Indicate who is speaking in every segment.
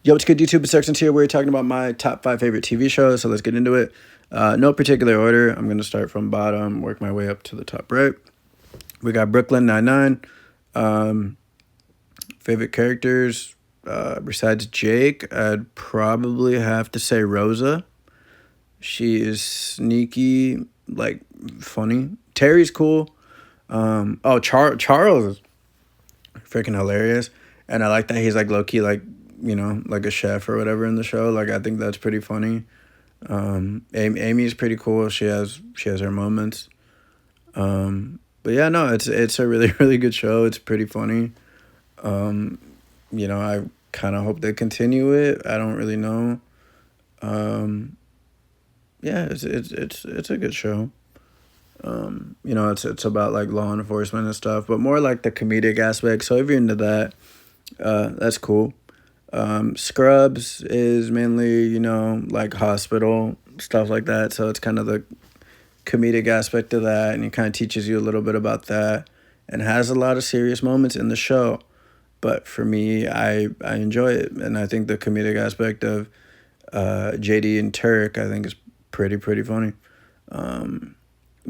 Speaker 1: Yo, what's good, YouTube? It's Sexton here. We're talking about my top 5 favorite TV shows, so let's get into it. No particular order. I'm going to start from bottom, work my way up to the top right. We got Brooklyn Nine-Nine. Favorite characters, besides Jake, I'd probably have to say Rosa. She is sneaky, like, funny. Terry's cool. Charles is freaking hilarious. And I like that he's, like, low-key, like, like a chef or whatever in the show. Like, I think that's pretty funny. Amy's pretty cool. She has her moments. But yeah, no, it's a really, really good show. It's pretty funny. I kind of hope they continue it. I don't really know. Yeah, it's a good show. It's about like law enforcement and stuff, but more like the comedic aspect. So if you're into that, that's cool. Scrubs is mainly, like hospital, stuff like that. So it's kind of the comedic aspect of that, and it kind of teaches you a little bit about that, and has a lot of serious moments in the show. But for me, I enjoy it, and I think the comedic aspect of JD and Turk, I think, is pretty funny.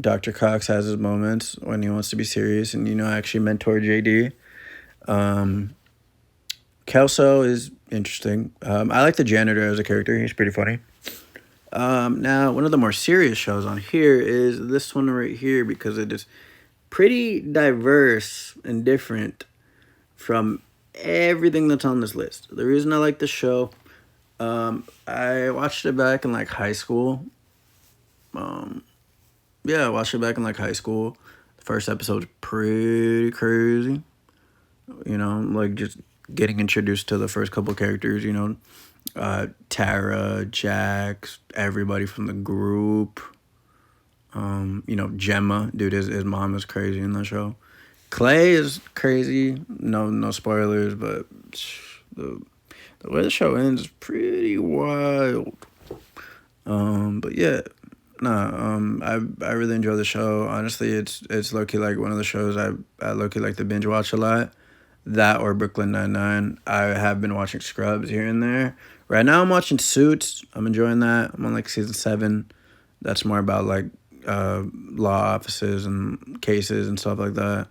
Speaker 1: Dr. Cox has his moments when he wants to be serious and, actually mentor JD. Kelso is interesting. I like the janitor as a character. He's pretty funny. Now, one of the more serious shows on here is this one right here, because it is pretty diverse and different from everything that's on this list. The reason I like this show, I watched it back in like high school. I watched it back in like high school. The first episode's pretty crazy. Like just getting introduced to the first couple characters, Tara, Jax, everybody from the group. Gemma, dude, his mom is crazy in the show. Clay is crazy. No spoilers, but the way the show ends is pretty wild. But yeah, I really enjoy the show. Honestly, it's low-key like one of the shows I low-key like to binge watch a lot. That or Brooklyn Nine-Nine. I have been watching Scrubs here and there. Right now I'm watching Suits. I'm enjoying that. I'm on like season 7. That's more about like law offices and cases and stuff like that.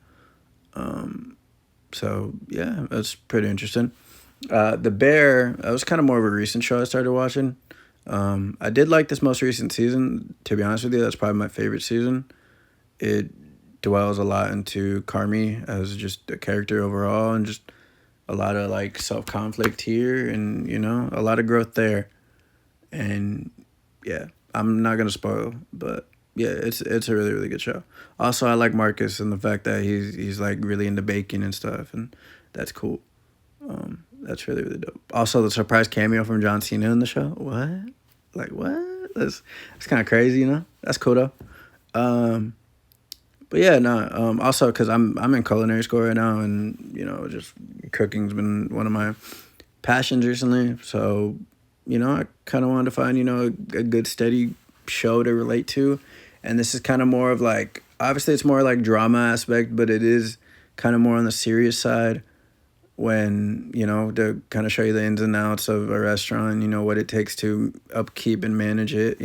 Speaker 1: So yeah, that's pretty interesting. The Bear, that was kind of more of a recent show I started watching. I did like this most recent season. To be honest with you, that's probably my favorite season. It dwells a lot into Carmi as just a character overall, and just a lot of like self-conflict here, and a lot of growth there. And yeah, I'm not gonna spoil, but yeah, it's a really, really good show. Also, I like Marcus and the fact that he's like really into baking and stuff, and that's cool. That's really, really dope. Also, the surprise cameo from John Cena in the show. What? Like what? That's kind of crazy, That's cool though. But yeah, no. Also, because I'm in culinary school right now, and just cooking's been one of my passions recently. So, I kind of wanted to find a good steady show to relate to, and this is kind of more of like, obviously it's more like drama aspect, but it is kind of more on the serious side. When to kind of show you the ins and outs of a restaurant, what it takes to upkeep and manage it,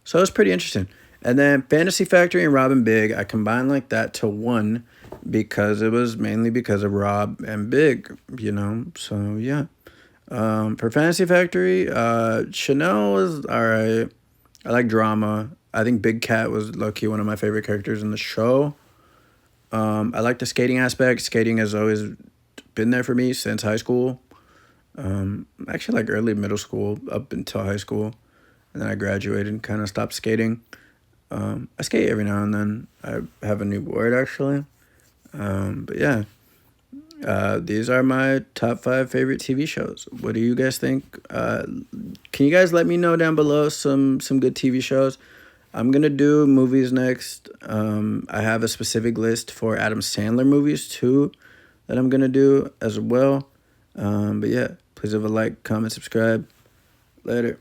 Speaker 1: so it's pretty interesting. And then Fantasy Factory and Rob and Big, I combined like that to one because it was mainly because of Rob and Big, so yeah. For Fantasy Factory, Chanel was all right. I like drama. I think Big Cat was low-key one of my favorite characters in the show. I like the skating aspect. Skating has always been there for me since high school. Actually like early middle school up until high school, and then I graduated and kind of stopped skating. I skate every now and then. I have a new board actually. But yeah, these are my top 5 favorite TV shows. What do you guys think? Can you guys let me know down below some good TV shows? I'm gonna do movies next. I have a specific list for Adam Sandler movies too that I'm gonna do as well. But yeah, please have a like, comment, subscribe. Later.